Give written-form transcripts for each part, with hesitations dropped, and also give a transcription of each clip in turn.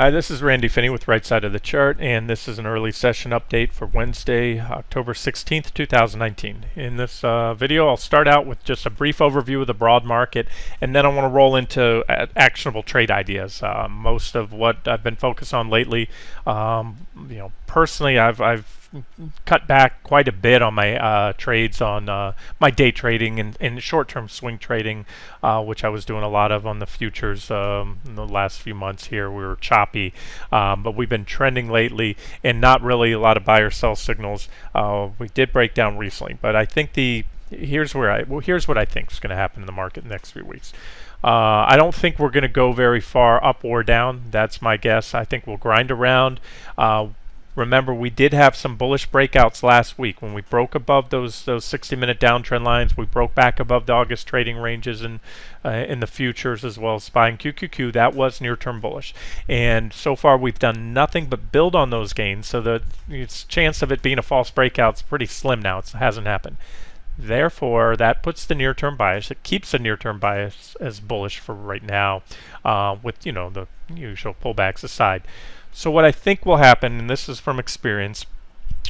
Hi, this is Randy Finney with Right Side of the Chart, and this is an early session update for Wednesday, October 16th, 2019. In this video, I'll start out with just a brief overview of the broad market, and then I want to roll into actionable trade ideas. Most of what I've been focused on lately, personally, I've cut back quite a bit on my trades on my day trading and short-term swing trading, which I was doing a lot of on the futures in the last few months here. We were choppy, but we've been trending lately and not really a lot of buy or sell signals. We did break down recently, but I think here's what I think is going to happen in the market in the next few weeks. I don't think we're going to go very far up or down. That's my guess. I think we'll grind around. Remember, we did have some bullish breakouts last week when we broke above those 60-minute downtrend lines. We broke back above the August trading ranges in the futures as well as SPY and QQQ. That was near-term bullish, and so far we've done nothing but build on those gains. So the chance of it being a false breakout is pretty slim now. It hasn't happened. Therefore, that puts the near-term bias. It keeps the near-term bias as bullish for right now, with the usual pullbacks aside. So what I think will happen, and this is from experience,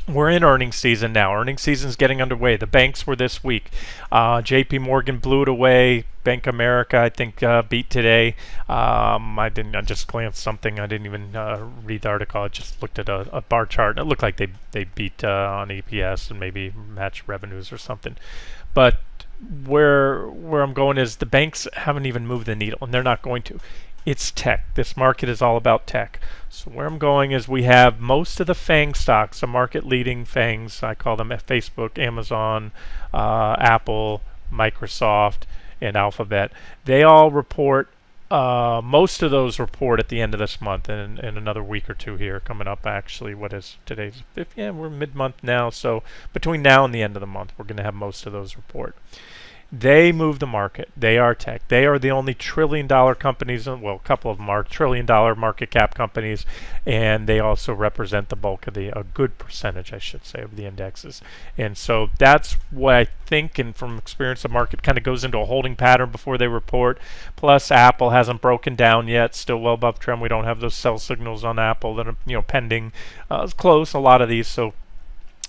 we're in earnings season now. Earnings season is getting underway. The banks were this week. J.P. Morgan blew it away. Bank of America, I think, beat today. I just glanced something. I didn't even read the article. I just looked at a bar chart. It looked like they beat on EPS and maybe matched revenues or something. But where I'm going is the banks haven't even moved the needle, and they're not going to. It's tech. This market is all about tech. So where I'm going is we have most of the FANG stocks, the market-leading FANGs. I call them Facebook, Amazon, Apple, Microsoft, and Alphabet. They all report. Most of those report at the end of this month, and in another week or two here coming up. Actually, what is today's 5th? Yeah, we're mid-month now. So between now and the end of the month, we're going to have most of those report. They move the market. They are tech. They are the only trillion-dollar companies. Well, a couple of them are trillion-dollar market cap companies, and they also represent the bulk of a good percentage, I should say, of the indexes. And so that's what I think, and from experience, the market kind of goes into a holding pattern before they report. Plus, Apple hasn't broken down yet, still well above trend. We don't have those sell signals on Apple that are pending. It's close, a lot of these, so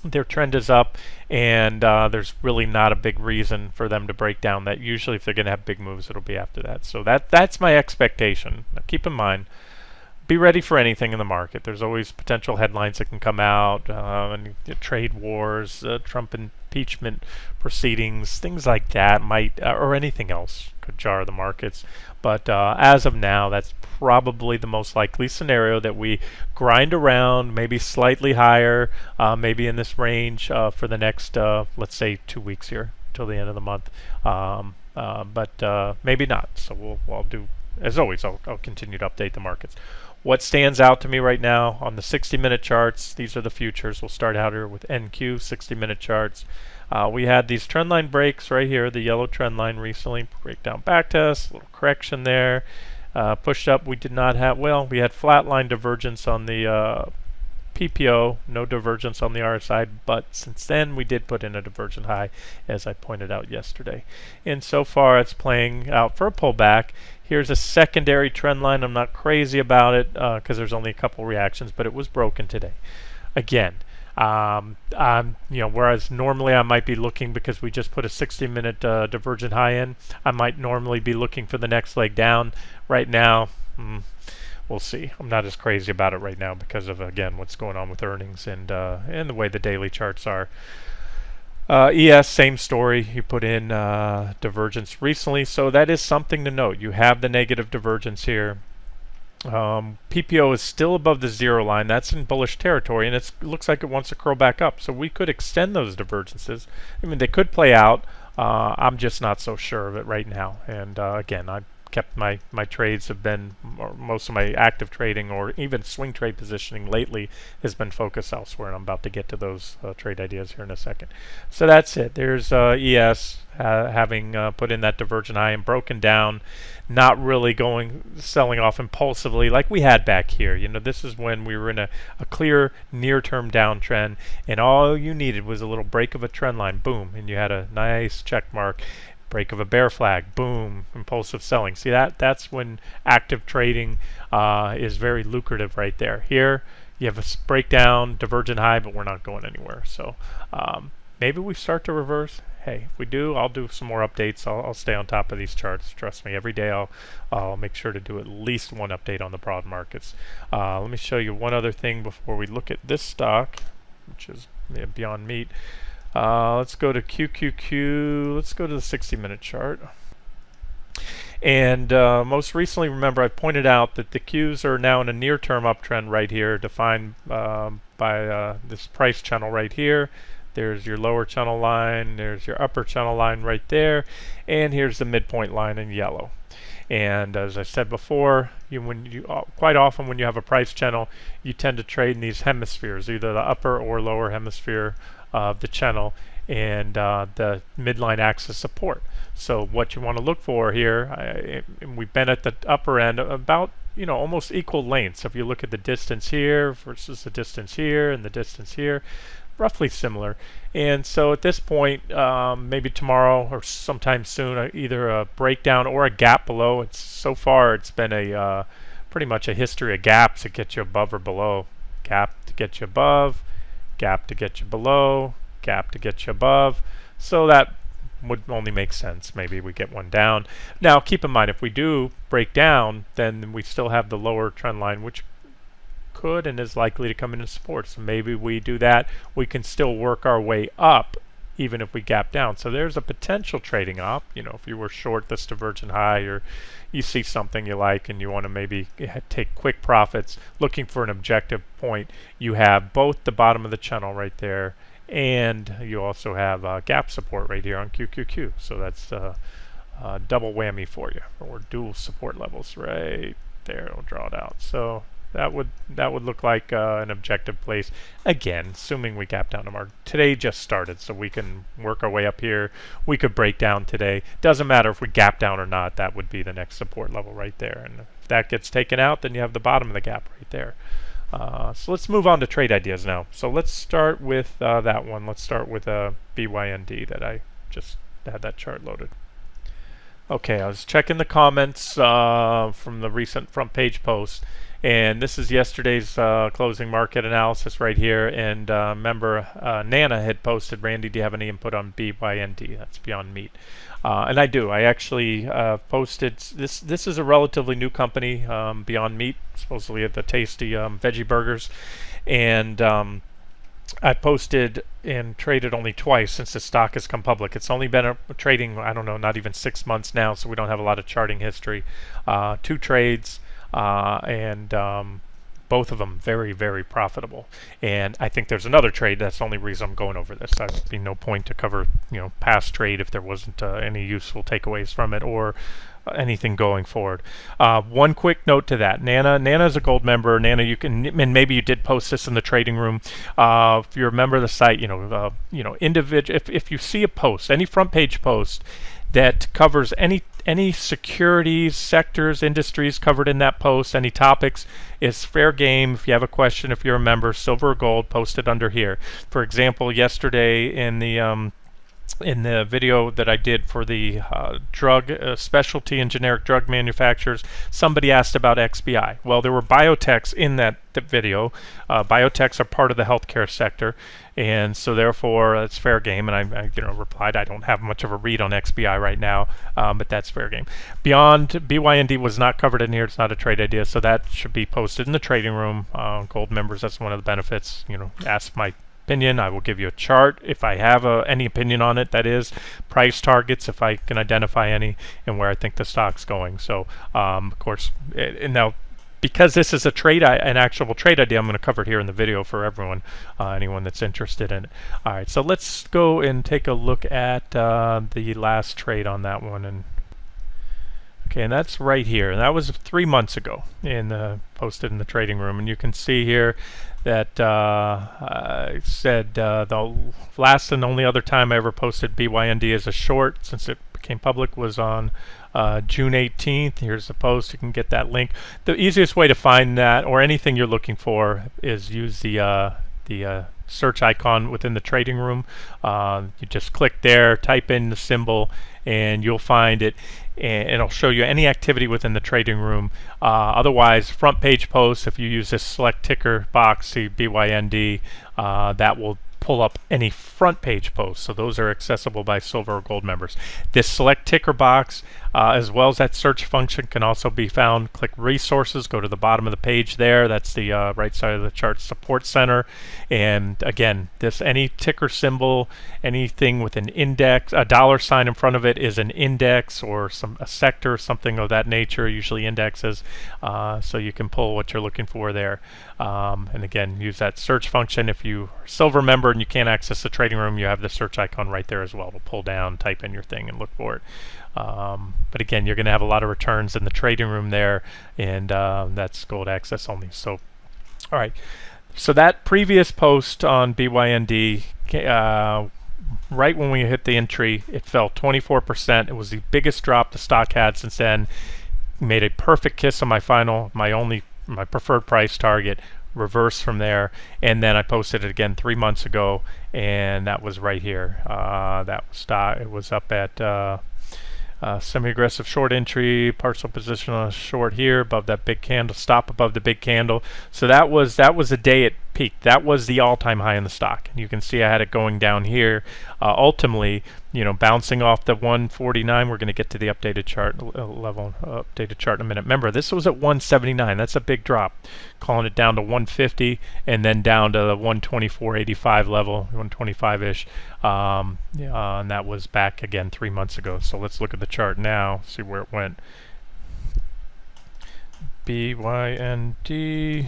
their trend is up, and there's really not a big reason for them to break down. That usually, if they're going to have big moves, it'll be after that. So that's my expectation. Now, keep in mind, be ready for anything in the market. There's always potential headlines that can come out, and trade wars, Trump impeachment proceedings, things like that might, or anything else could jar the markets. But as of now, that's probably the most likely scenario, that we grind around, maybe slightly higher, maybe in this range for the next, let's say, 2 weeks here till the end of the month. But maybe not. So I'll do, as always, I'll continue to update the markets. What stands out to me right now on the 60-minute charts, these are the futures. We'll start out here with NQ 60-minute charts. We had these trend line breaks right here, the yellow trend line recently, breakdown back test, a little correction there, pushed up. We did not have, we had flat line divergence on the PPO, no divergence on the RSI, but since then we did put in a divergent high, as I pointed out yesterday. And so far it's playing out for a pullback. Here's a secondary trend line. I'm not crazy about it because there's only a couple reactions, but it was broken today. Again, whereas normally I might be looking, because we just put a 60-minute divergent high in, I might normally be looking for the next leg down. Right now, we'll see. I'm not as crazy about it right now because of, again, what's going on with earnings and the way the daily charts are. ES, same story. You put in divergence recently, so that is something to note. You have the negative divergence here. PPO is still above the zero line. That's in bullish territory, and it looks like it wants to curl back up. So we could extend those divergences. I mean, they could play out. I'm just not so sure of it right now. And again, I kept my trades have been, or most of my active trading or even swing trade positioning lately has been focused elsewhere, and I'm about to get to those trade ideas here in a second. So that's it. There's ES having put in that divergent high and broken down, not really selling off impulsively like we had back here. This is when we were in a clear near-term downtrend, and all you needed was a little break of a trend line, boom, and you had a nice check mark. break of a bear flag, boom, impulsive selling. See that's when active trading is very lucrative right there. Here you have a breakdown, divergent high, but we're not going anywhere. So maybe we start to reverse. Hey, if we do, I'll do some more updates. I'll stay on top of these charts. Trust me, every day I'll make sure to do at least one update on the broad markets. Let me show you one other thing before we look at this stock, which is Beyond Meat. Let's go to QQQ. Let's go to the 60-minute chart. And most recently, remember, I pointed out that the Qs are now in a near-term uptrend right here, defined by this price channel right here. There's your lower channel line, there's your upper channel line right there, and here's the midpoint line in yellow. And as I said before, quite often when you have a price channel, you tend to trade in these hemispheres, either the upper or lower hemisphere of the channel and the midline axis support. So what you want to look for here, we've been at the upper end about almost equal lengths. So if you look at the distance here versus the distance here and the distance here, roughly similar. And so at this point, maybe tomorrow or sometime soon, either a breakdown or a gap below. So far it's been a pretty much a history of gaps that get you above or below. Gap to get you above, gap to get you below, gap to get you above. So that would only make sense. Maybe we get one down. Now keep in mind, if we do break down, then we still have the lower trend line, which could and is likely to come into support. So maybe we do that. We can still work our way up even if we gap down. So there's a potential trading op. If you were short this divergent high, or you see something you like and you want to maybe take quick profits, looking for an objective point, you have both the bottom of the channel right there, and you also have gap support right here on QQQ. So that's double whammy for you, or dual support levels right there. I'll draw it out. So that would look like an objective place. Again, assuming we gap down tomorrow. Today just started, so we can work our way up here. We could break down today. Doesn't matter if we gap down or not. That would be the next support level right there. And if that gets taken out, then you have the bottom of the gap right there. So let's move on to trade ideas now. So let's start with that one. Let's start with BYND that I just had that chart loaded. Okay, I was checking the comments from the recent front page post. And this is yesterday's closing market analysis right here. And remember, Nana had posted, Randy, do you have any input on BYND? That's Beyond Meat. And I do. I actually posted, this is a relatively new company, Beyond Meat, supposedly the tasty veggie burgers. And I posted and traded only twice since the stock has come public. It's only been trading, I don't know, not even 6 months now, so we don't have a lot of charting history. 2 trades. And both of them very, very profitable. And I think there's another trade. That's the only reason I'm going over this. There'd be no point to cover past trade if there wasn't any useful takeaways from it or anything going forward. One quick note to that: Nana is a gold member. Nana, you can, and maybe you did post this in the trading room. If you're a member of the site, individual. If you see a post, any front page post that covers any securities, sectors, industries covered in that post, any topics, is fair game. If you have a question, if you're a member, silver or gold, post it under here. For example, yesterday in the video that I did for the drug specialty and generic drug manufacturers, somebody asked about XBI. Well, there were biotechs in that video. Biotechs are part of the healthcare sector, and so therefore it's fair game. And I replied, I don't have much of a read on XBI right now, but that's fair game. Beyond BYND was not covered in here. It's not a trade idea, so that should be posted in the trading room. Gold members, that's one of the benefits. Ask my opinion. I will give you a chart if I have any opinion on it, that is, price targets if I can identify any, and where I think the stock's going. So of course, and now because this is an actual trade idea, I'm going to cover it here in the video for everyone, anyone that's interested in it. All right, so let's go and take a look at the last trade on that one. And okay, and that's right here, and that was 3 months ago, posted in the trading room. And you can see here that I said the last and only other time I ever posted BYND as a short since it became public was on June 18th. Here's the post. You can get that link. The easiest way to find that or anything you're looking for is use the search icon within the trading room. You just click there, type in the symbol, and you'll find it, and it'll show you any activity within the trading room. Otherwise, front page posts, if you use this select ticker box, see BYND, that will pull up any front page posts. So those are accessible by silver or gold members. This select ticker box, as well as that search function, can also be found. Click resources, go to the bottom of the page there. That's the right side of the chart support center. And again, this any ticker symbol, anything with an index, a dollar sign in front of it is an index or a sector, something of that nature, usually indexes. So you can pull what you're looking for there. And again, use that search function. If you are a silver member and you can't access the trading room, you have the search icon right there as well. It'll pull down, type in your thing, and look for it. But again, you're going to have a lot of returns in the trading room there, and that's gold access only. So, all right. So that previous post on BYND, right when we hit the entry, it fell 24%. It was the biggest drop the stock had since then. Made a perfect kiss on my preferred price target. Reverse from there, and then I posted it again 3 months ago, and that was right here. That was it was up at semi-aggressive short entry, partial position on a short here above that big candle, stop above the big candle. So that was the day it peaked. That was the all-time high in the stock. And you can see I had it going down here. Ultimately, bouncing off the 149. We're going to get to the updated chart updated chart in a minute. Remember, this was at 179. That's a big drop. Calling it down to 150 and then down to the 124.85 level, 125-ish. And that was back again 3 months ago. So let's look at the chart now, see where it went. BYND.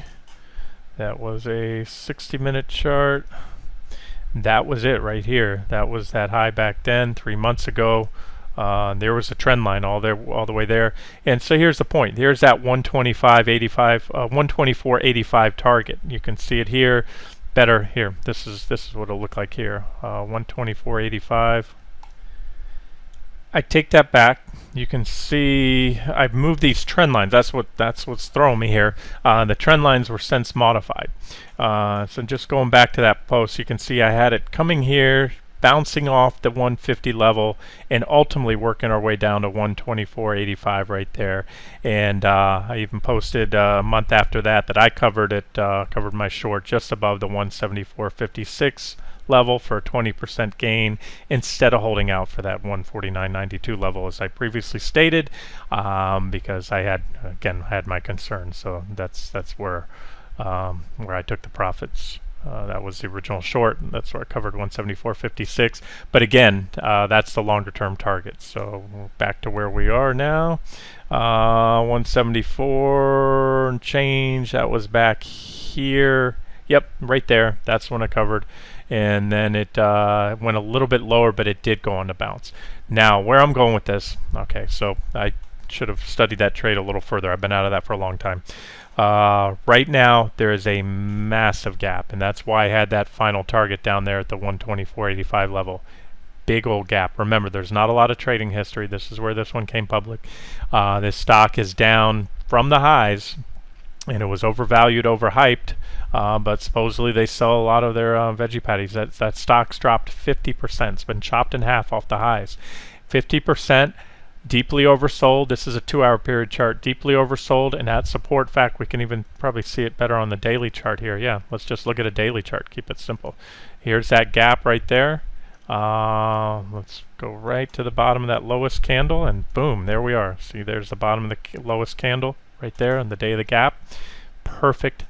That was a 60-minute chart. That was it right here. That was that high back then 3 months ago. There was a trend line all the way there. And so here's the point. Here's that 124.85 target. You can see it here. Better here. This is what it'll look like here. 124.85. I take that back. You can see I've moved these trend lines. That's what's throwing me here. The trend lines were since modified. So just going back to that post, you can see I had it coming here, bouncing off the 150 level, and ultimately working our way down to 124.85 right there. And I even posted a month after that I covered my short just above the 174.56 level for a 20% gain instead of holding out for that 149.92 level as I previously stated, because I had my concerns. So that's where I took the profits. That was the original short. That's where I covered 174.56. But again, that's the longer term target. So back to where we are now. 174 and change. That was back here. Yep, right there. That's when I covered. And then it went a little bit lower, but it did go on to bounce. Now, where I'm going with this, okay, so I should have studied that trade a little further. I've been out of that for a long time. Right now, there is a massive gap, and that's why I had that final target down there at the 124.85 level. Big old gap. Remember, there's not a lot of trading history. This is where this one came public. This stock is down from the highs, and it was overvalued, overhyped, but supposedly they sell a lot of their veggie patties. That stock's dropped 50%. It's been chopped in half off the highs. 50%. Deeply oversold. This is a 2-hour period chart. Deeply oversold, and at support. In fact, we can even probably see it better on the daily chart here. Yeah, let's just look at a daily chart. Keep it simple. Here's that gap right there. Let's go right to the bottom of that lowest candle, and boom, there we are. See, there's the bottom of the lowest candle right there on the day of the gap. Perfect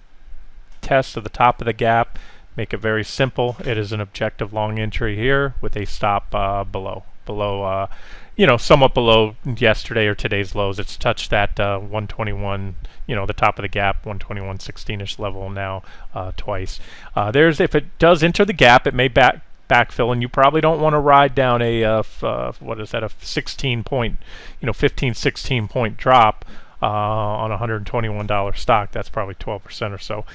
test of the top of the gap. Make it very simple. It is an objective long entry here with a stop below, somewhat below yesterday or today's lows. It's touched that 121, the top of the gap, 121.16ish level now twice. If it does enter the gap, it may backfill, and you probably don't want to ride down a 16 point drop on a $121 stock. That's probably 12% or so.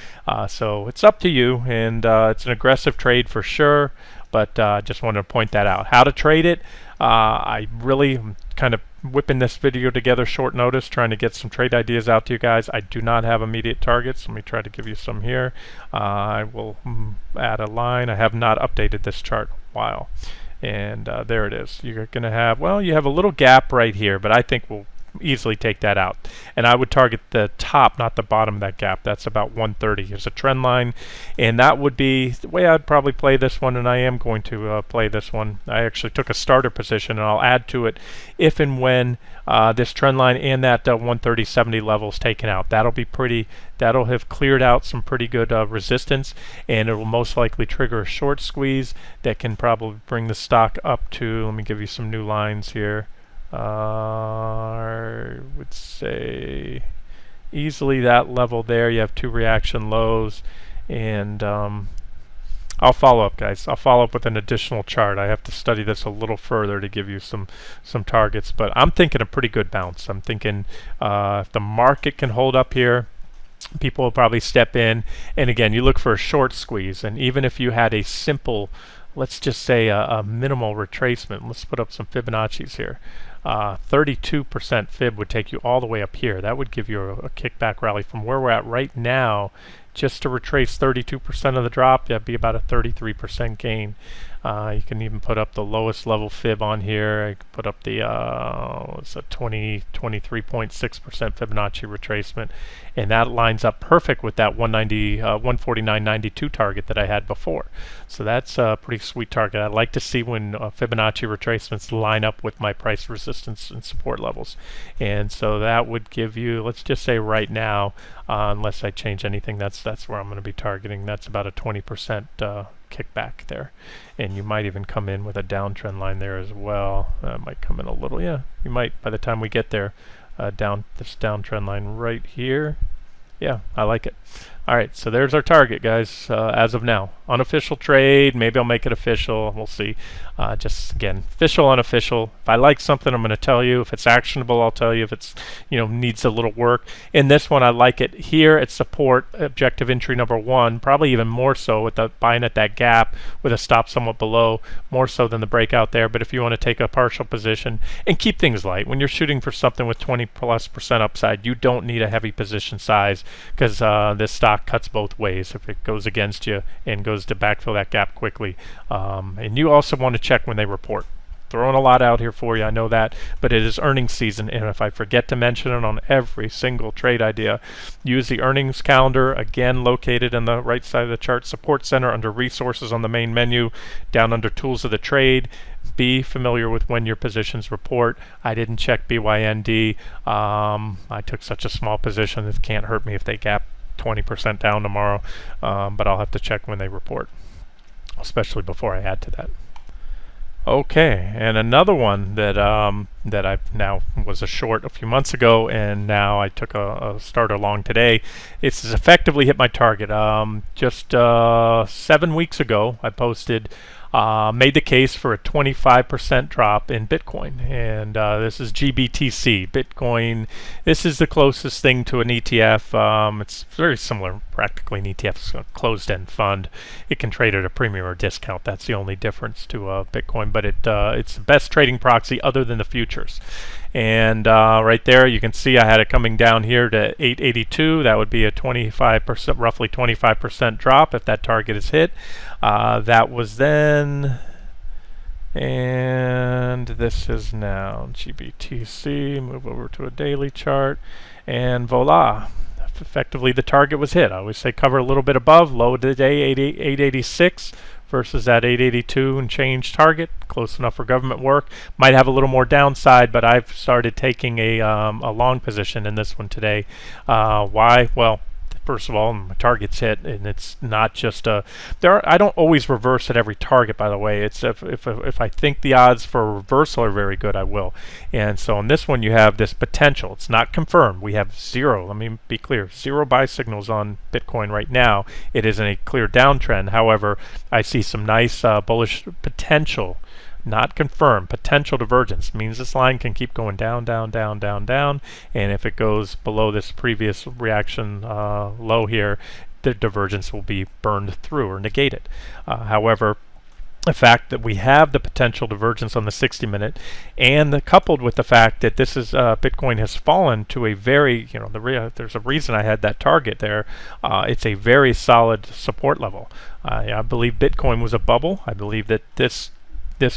So it's up to you, and it's an aggressive trade for sure, but just wanted to point that out. How to trade it, I really kind of whipping this video together short notice, trying to get some trade ideas out to you guys. I do not have immediate targets. Let me try to give you some here. I will add a line. I have not updated this chart in a while. And there it is. You're going to have, well, you have a little gap right here, but I think we'll easily take that out. And I would target the top, not the bottom of that gap. That's about 130. Here's a trend line, and that would be the way I'd probably play this one, and I am going to play this one. I actually took a starter position, and I'll add to it if and when this trend line and that 130.70 level is taken out. That'll be pretty, that'll have cleared out some pretty good resistance, and it will most likely trigger a short squeeze that can probably bring the stock up to, let me give you some new lines here. I would say easily that level there. You have two reaction lows, and I'll follow up, guys. I'll follow up with an additional chart. I have to study this a little further to give you some targets, but I'm thinking a pretty good bounce. I'm thinking if the market can hold up here, people will probably step in, and again, you look for a short squeeze, and even if you had a simple, let's just say a minimal retracement, let's put up some Fibonacci's here. 32% fib would take you all the way up here. That would give you a kickback rally from where we're at right now. Just to retrace 32% of the drop, that'd be about a 33% gain. You can even put up the lowest level fib on here. I could put up the it's a 23.6% Fibonacci retracement, and that lines up perfect with that 149.92 target that I had before. So that's a pretty sweet target. I like to see when Fibonacci retracements line up with my price resistance and support levels, and so that would give you, let's just say right now, unless I change anything, that's where I'm going to be targeting. That's about a 20% kickback there, and you might even come in with a downtrend line there as well. Might come in a little, yeah, you might by the time we get there. Down this downtrend line right here. Yeah, I like it. All right, so there's our target, guys, as of now. Unofficial trade, maybe I'll make it official, we'll see. Just again, official, unofficial. If I like something, I'm going to tell you. If it's actionable, I'll tell you. If it's, needs a little work. In this one, I like it here at support, objective entry number 1, probably even more so with the buying at that gap with a stop somewhat below, more so than the breakout there. But if you want to take a partial position and keep things light, when you're shooting for something with 20+% upside, you don't need a heavy position size, because this stock cuts both ways if it goes against you and goes to backfill that gap quickly. And you also want to check when they report. Throwing a lot out here for you, I know that, but it is earnings season, and if I forget to mention it on every single trade idea, use the earnings calendar, again located on the right side of the chart, support center under resources on the main menu, down under tools of the trade. Be familiar with when your positions report. I didn't check BYND. I took such a small position, it can't hurt me if they gap 20% down tomorrow, but I'll have to check when they report, especially before I add to that. Okay, and another one that that I now was a short a few months ago, and now I took a starter long today. It's effectively hit my target. Just 7 weeks ago, I posted, made the case for a 25% drop in Bitcoin, and this is GBTC. Bitcoin, this is the closest thing to an ETF. It's very similar, practically an ETF. It's a closed-end fund. It can trade at a premium or discount. That's the only difference to Bitcoin, but it's the best trading proxy other than the futures. And right there you can see I had it coming down here to 882. That would be a 25%, roughly 25% drop if that target is hit. That was then, and this is now GBTC. Move over to a daily chart, and voila, effectively the target was hit. I always say cover a little bit above, low of the day 886 versus that 882 and change target, close enough for government work. Might have a little more downside, but I've started taking a long position in this one today. Why? Well, first of all, my target's hit, and it's not just I don't always reverse at every target, by the way. It's if I think the odds for a reversal are very good, I will. And so on this one, you have this potential. It's not confirmed. We have zero. Let me be clear: zero buy signals on Bitcoin right now. It is in a clear downtrend. However, I see some nice bullish potential. Not confirmed. Potential divergence means this line can keep going down, down, down, down, down, and if it goes below this previous reaction low here, the divergence will be burned through or negated. However, the fact that we have the potential divergence on the 60-minute, and coupled with the fact that this is Bitcoin has fallen to a very, there's a reason I had that target there. It's a very solid support level. I believe Bitcoin was a bubble. I believe that this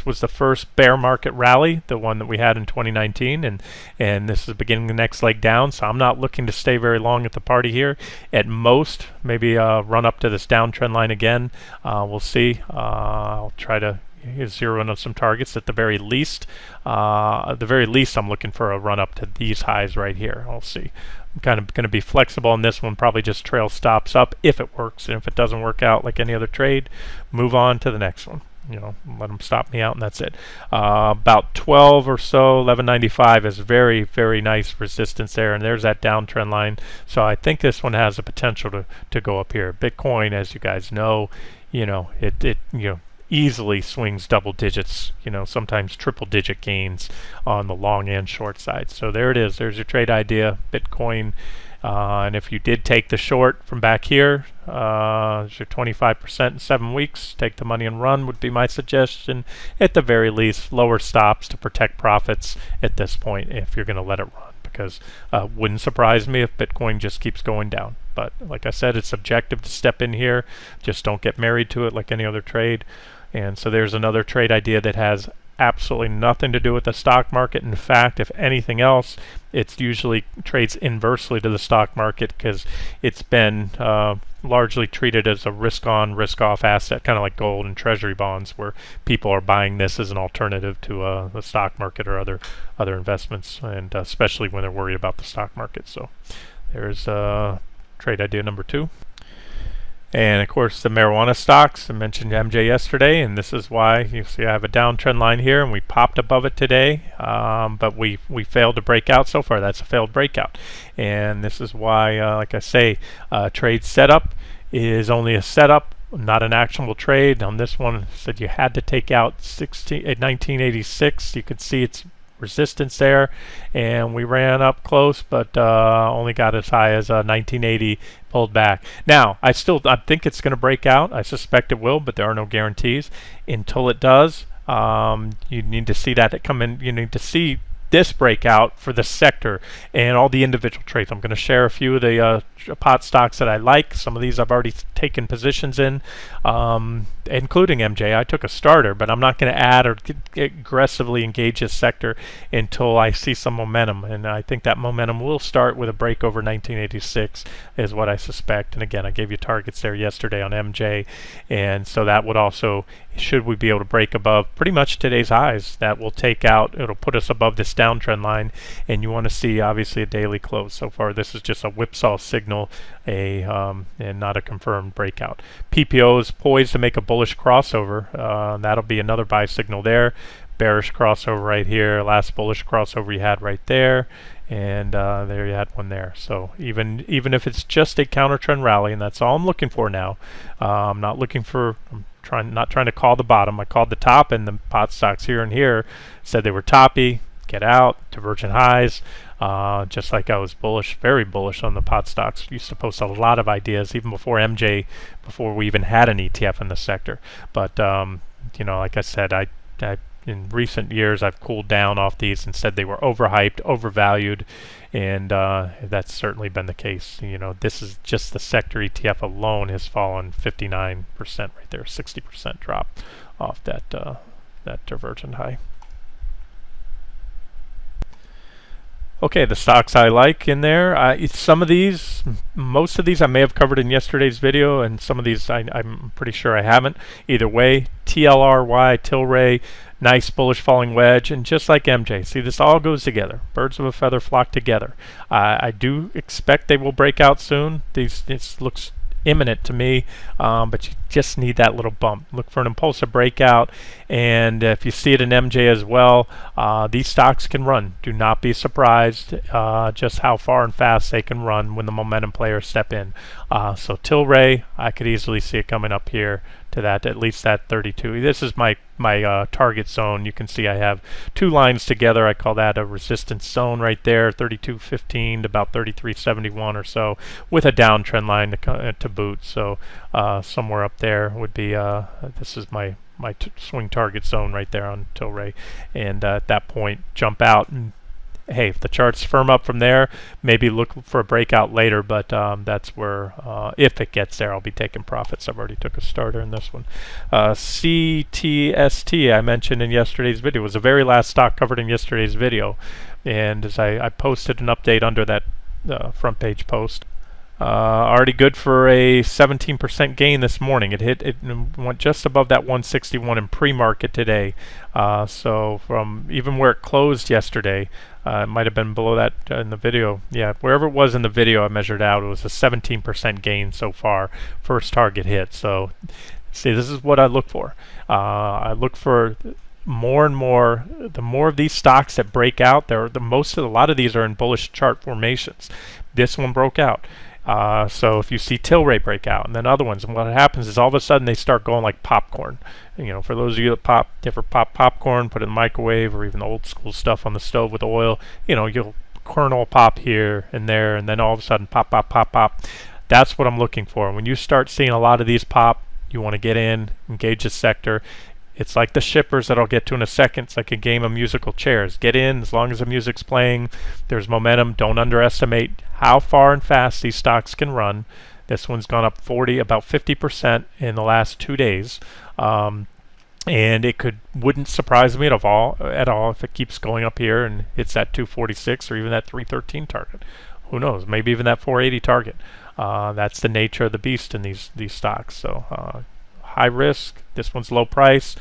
was the first bear market rally, the one that we had in 2019, and this is beginning the next leg down. So I'm not looking to stay very long at the party here. At most, maybe run up to this downtrend line again. We'll see. I'll try to zero in on some targets at the very least. At the very least, I'm looking for a run up to these highs right here. I'll see. I'm kind of going to be flexible on this one, probably just trail stops up if it works, and if it doesn't work out like any other trade, move on to the next one. Let them stop me out, and that's it. About 12 or so, 1195 is very, very nice resistance there, and there's that downtrend line. So I think this one has the potential to go up here. Bitcoin, as you guys know, it easily swings double digits, sometimes triple digit gains on the long and short side. So there it is. There's your trade idea, Bitcoin. And if you did take the short from back here, it's your 25% in 7 weeks. Take the money and run would be my suggestion. At the very least, lower stops to protect profits at this point if you're going to let it run, because wouldn't surprise me if Bitcoin just keeps going down. But like I said, it's subjective to step in here. Just don't get married to it like any other trade. And so there's another trade idea that has absolutely nothing to do with the stock market. In fact, if anything else, it's usually trades inversely to the stock market, because it's been largely treated as a risk-on, risk-off asset, kind of like gold and treasury bonds, where people are buying this as an alternative to the stock market or other investments, and especially when they're worried about the stock market. So there's trade idea number 2. And of course the marijuana stocks, I mentioned MJ yesterday, and this is why you see I have a downtrend line here, and we popped above it today, but we failed to break out so far. That's a failed breakout, and this is why, like I say, trade setup is only a setup, not an actionable trade. On this one, said you had to take out 1986. You could see it's resistance there, and we ran up close, but only got as high as 1980, pulled back. Now I think it's going to break out. I suspect it will, but there are no guarantees. Until it does, you need to see that come in. You need to see this breakout for the sector and all the individual trades. I'm going to share a few of the pot stocks that I like. Some of these I've already taken positions in, including MJ. I took a starter, but I'm not going to add or aggressively engage this sector until I see some momentum, and I think that momentum will start with a break over 1986 is what I suspect. And again, I gave you targets there yesterday on MJ, and so that would also, should we be able to break above pretty much today's highs, that will take out, it'll put us above this downtrend line, and you want to see obviously a daily close. So far this is just a whipsaw signal, and not a confirmed breakout. PPO is poised to make a bullish crossover. That'll be another buy signal there. Bearish crossover right here, last bullish crossover you had right there, and there you had one there. So even if it's just a counter trend rally, and that's all I'm looking for now, I'm not looking for, not trying to call the bottom. I called the top, and the pot stocks here and here said they were toppy, get out, divergent highs. Just like I was bullish, very bullish on the pot stocks. Used to post a lot of ideas even before MJ, before we even had an ETF in the sector. But like I said, I in recent years I've cooled down off these and said they were overhyped, overvalued, and that's certainly been the case. This is just the sector ETF alone has fallen 59% right there, 60% drop off that divergent high. Okay, the stocks I like in there. Some of these, most of these I may have covered in yesterday's video, and some of these I'm pretty sure I haven't. Either way, TLRY, Tilray, nice bullish falling wedge, and just like MJ, see, this all goes together. Birds of a feather flock together. I do expect they will break out soon. This looks imminent to me, but you just need that little bump. Look for an impulsive breakout, and if you see it in MJ as well, these stocks can run. Do not be surprised just how far and fast they can run when the momentum players step in. So Tilray, I could easily see it coming up here to that, at least that 32. This is my target zone. You can see I have two lines together. I call that a resistance zone right there, 32.15 to about 33.71 or so, with a downtrend line to boot. So somewhere up there would be this is my my swing target zone right there on Tilray, and at that point jump out. And hey, if the charts firm up from there, maybe look for a breakout later, but that's where, if it gets there, I'll be taking profits. I've already took a starter in this one. CTST, I mentioned in yesterday's video, was the very last stock covered in yesterday's video, and as I posted an update under that front page post. Already good for a 17% gain this morning. It went just above that 161 in pre-market today. So from even where it closed yesterday, it might have been below that in the video. Yeah, wherever it was in the video I measured out, it was a 17% gain so far. First target hit. So see, this is what I look for. I look for more and more. The more of these stocks that break out, a lot of these are in bullish chart formations. This one broke out. So if you see Tilray break out and then other ones, and what happens is all of a sudden they start going like popcorn. For those of you that pop popcorn, put it in the microwave, or even the old school stuff on the stove with oil, you'll kernel pop here and there, and then all of a sudden pop, pop, pop, pop. That's what I'm looking for. When you start seeing a lot of these pop, you want to get in, engage the sector. It's like the shippers that I'll get to in a second. It's like a game of musical chairs. Get in as long as the music's playing. There's momentum. Don't underestimate how far and fast these stocks can run. This one's gone up about 50% in the last 2 days. And it wouldn't surprise me at all if it keeps going up here and hits that 246 or even that 313 target. Who knows? Maybe even that 480 target. That's the nature of the beast in these stocks. So high risk. This one's low price.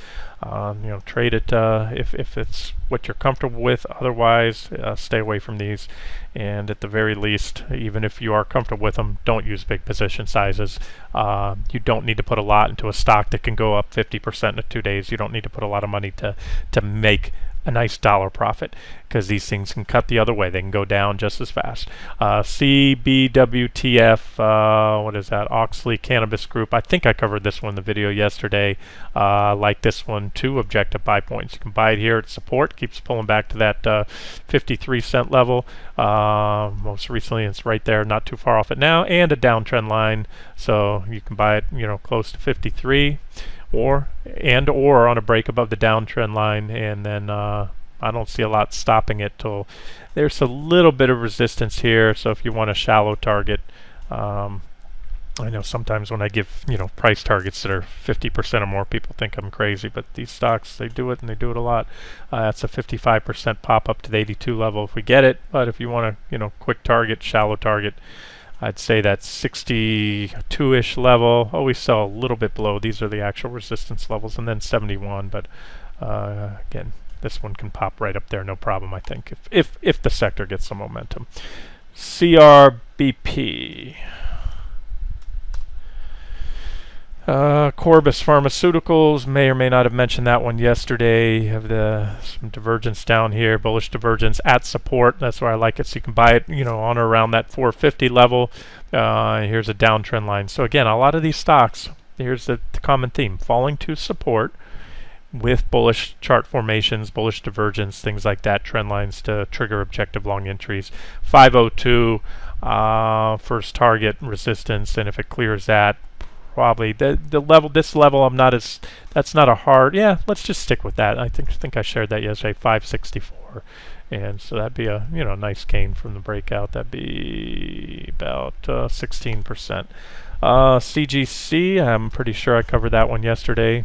Trade it if it's what you're comfortable with. Otherwise, stay away from these. And at the very least, even if you are comfortable with them, don't use big position sizes. You don't need to put a lot into a stock that can go up 50% in 2 days. You don't need to put a lot of money to make a nice dollar profit, because these things can cut the other way. They can go down just as fast. CBWTF, what is that? Oxley Cannabis Group. I think I covered this one in the video yesterday. Like this one too, objective buy points. You can buy it here at support. Keeps pulling back to that 53 cent level. Most recently it's right there, not too far off it now, and a downtrend line. So you can buy it, close to 53. Or on a break above the downtrend line, and then I don't see a lot stopping it till there's a little bit of resistance here. So if you want a shallow target, I know sometimes when I give price targets that are 50% or more, people think I'm crazy, but these stocks, they do it, and they do it a lot. That's a 55% pop up to the 82 level if we get it. But if you want a quick target, shallow target, I'd say that 62-ish level. Oh, we sell a little bit below. These are the actual resistance levels, and then 71. But again, this one can pop right up there, no problem. I think if the sector gets some momentum. CRBP. Corbus Pharmaceuticals, may or may not have mentioned that one yesterday. You have some divergence down here, bullish divergence at support. That's where I like it. So you can buy it, on or around that 450 level. Here's a downtrend line. So again, a lot of these stocks, here's the common theme: falling to support with bullish chart formations, bullish divergence, things like that, trend lines to trigger objective long entries. 502, first target resistance, and if it clears that, probably this level that's not a hard, let's just stick with that. I think I shared that yesterday, 564, and so that'd be a nice gain from the breakout. That'd be about 16%. CGC, I'm pretty sure I covered that one yesterday.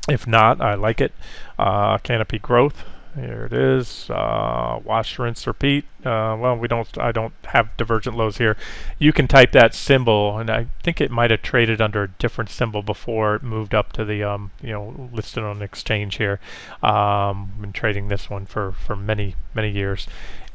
If not, I like it. Canopy Growth, here it is. Wash, rinse, repeat. Well, I don't have divergent lows here. You can type that symbol, and I think it might have traded under a different symbol before it moved up to the listed on an exchange here. Been trading this one for many years,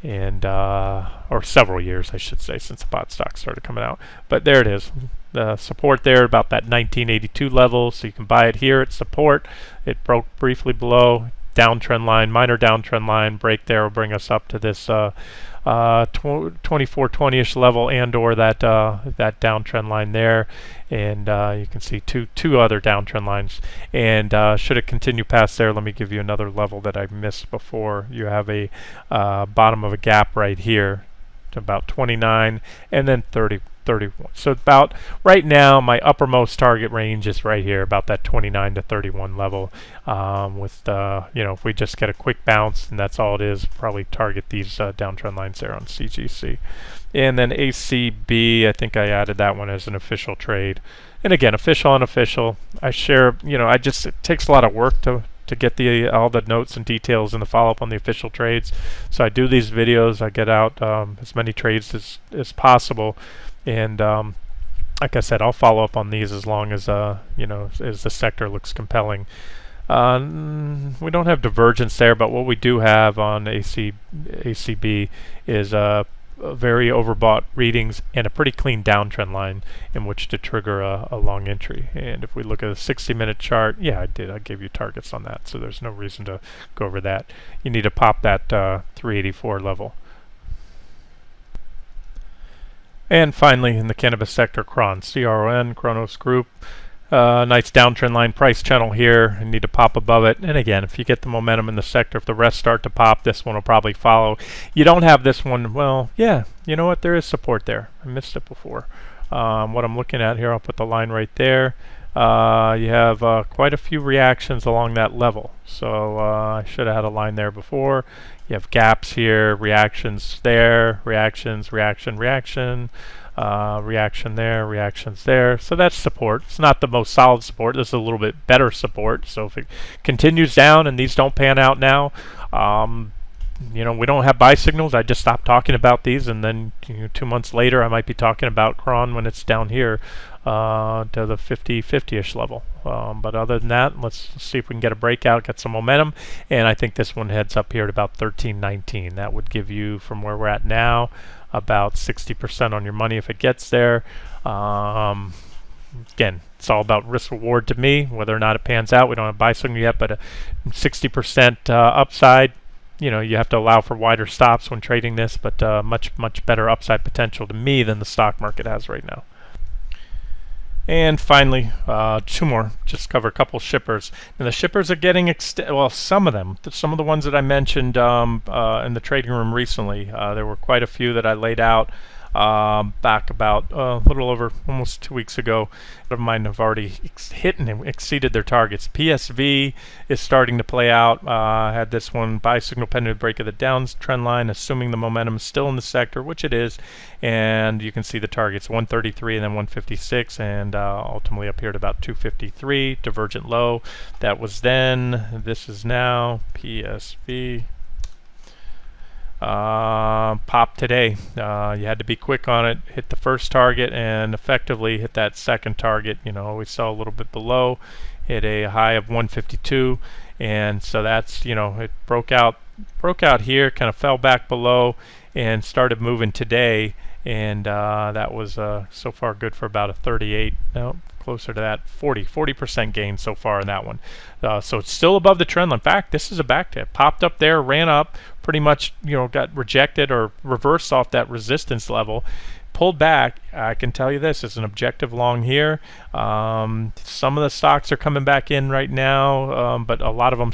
and or several years, I should say, since the bot stock started coming out. But there it is. The support there about that 1982 level, so you can buy it here at support. It broke briefly below. Downtrend line, minor downtrend line, break there will bring us up to this 2420-ish level, and or that downtrend line there, and you can see two other downtrend lines. And should it continue past there, let me give you another level that I missed before. You have a bottom of a gap right here to about 29, and then 30 31. So about right now, my uppermost target range is right here, about that 29 to 31 level. With if we just get a quick bounce, and that's all it is, probably target these downtrend lines there on CGC. And then ACB, I think I added that one as an official trade. And again, official, unofficial. I share, it takes a lot of work to get all the notes and details and the follow-up on the official trades. So I do these videos. I get out as many trades as possible, and like I said, I'll follow up on these as long as as the sector looks compelling. We don't have divergence there, but what we do have on ACB is very overbought readings and a pretty clean downtrend line in which to trigger a long entry. And if we look at a 60-minute chart, yeah, I gave you targets on that, so there's no reason to go over that. You need to pop that 384 level. And finally, in the cannabis sector, CRON, C-R-O-N, Kronos Group. Nice downtrend line price channel here. You need to pop above it. And again, if you get the momentum in the sector, if the rest start to pop, this one will probably follow. You don't have this one. Well, yeah, you know what? There is support there. I missed it before. What I'm looking at here, I'll put the line right there. You have quite a few reactions along that level. So I should have had a line there before. You have gaps here, reactions there, reactions, reaction, reaction. Reaction there, reactions there. So that's support. It's not the most solid support. This is a little bit better support. So if it continues down and these don't pan out now, we don't have buy signals. I just stopped talking about these, and then 2 months later I might be talking about CRON when it's down here to the 50-ish level. But other than that, let's see if we can get a breakout, get some momentum, and I think this one heads up here at about 13.19. That would give you, from where we're at now, about 60% on your money if it gets there. Again, it's all about risk reward to me, whether or not it pans out. We don't have buy signal yet, but a 60% upside. You have to allow for wider stops when trading this, but much better upside potential to me than the stock market has right now. And finally, two more. Just cover a couple shippers. And the shippers are getting some of them. Some of the ones that I mentioned in the trading room recently. There were quite a few that I laid out back about a little over almost 2 weeks ago. Some of mine have already hit and exceeded their targets. PSV is starting to play out. I had this one buy signal pending break of the downtrend line, assuming the momentum is still in the sector, which it is. And you can see the targets 133 and then 156, and ultimately up here at about 253, divergent low. That was then. This is now PSV. Pop today. You had to be quick on it, hit the first target, and effectively hit that second target. We saw a little bit below, hit a high of 152, and so that's it broke out here, kind of fell back below, and started moving today, and that was so far good for about a 38. No, closer to that 40% gain so far in that one. So it's still above the trend line. In fact, this is a back tip. Popped up there, ran up, pretty much got rejected or reversed off that resistance level, pulled back. I can tell you this, it's an objective long here. Some of the stocks are coming back in right now, but a lot of them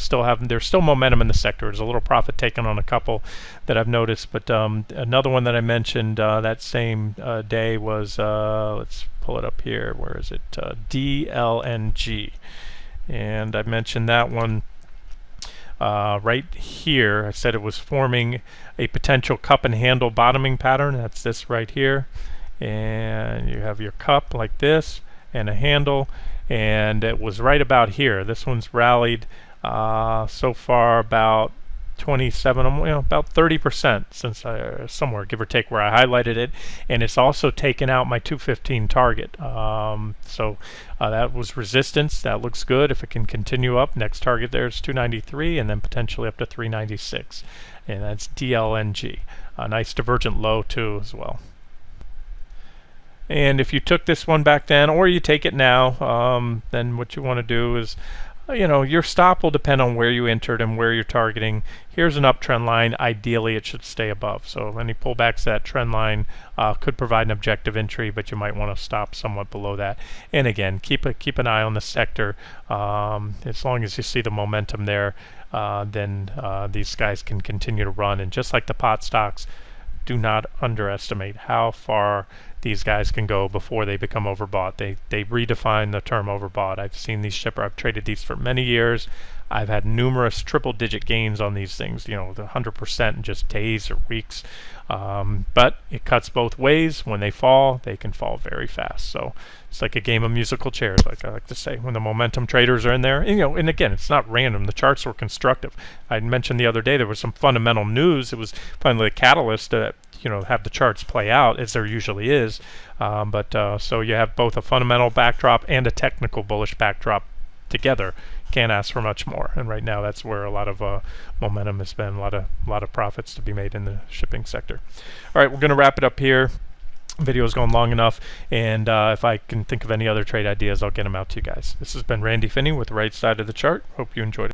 there's still momentum in the sector. There's a little profit taken on a couple that I've noticed, but another one that I mentioned that same day was, let's pull it up here, where is it, DLNG, and I mentioned that one right here. I said it was forming a potential cup and handle bottoming pattern. That's this right here, and you have your cup like this and a handle, and it was right about here. This one's rallied so far about 27, about 30% since somewhere, give or take, where I highlighted it, and it's also taken out my 215 target. So that was resistance. That looks good. If it can continue up, next target there is 293, and then potentially up to 396, and that's DLNG. A nice divergent low too as well. And if you took this one back then, or you take it now, then what you want to do is, your stop will depend on where you entered and where you're targeting. Here's an uptrend line. Ideally, it should stay above. So any pullbacks to that trend line could provide an objective entry, but you might want to stop somewhat below that. And again, keep an eye on the sector. As long as you see the momentum there, then these guys can continue to run. And just like the pot stocks, do not underestimate how far these guys can go before they become overbought. They redefine the term overbought. I've seen these I've traded these for many years. I've had numerous triple-digit gains on these things, the 100% in just days or weeks. But it cuts both ways. When they fall, they can fall very fast. So it's like a game of musical chairs, like I like to say. When the momentum traders are in there, and again, it's not random. The charts were constructive. I mentioned the other day there was some fundamental news. It was finally a catalyst to have the charts play out, as there usually is. So you have both a fundamental backdrop and a technical bullish backdrop together. Can't ask for much more. And right now, that's where a lot of momentum has been. A lot of profits to be made in the shipping sector. All right, we're going to wrap it up here. Video's going long enough, and if I can think of any other trade ideas, I'll get them out to you guys. This has been Randy Finney with the Right Side of the Chart. Hope you enjoyed it.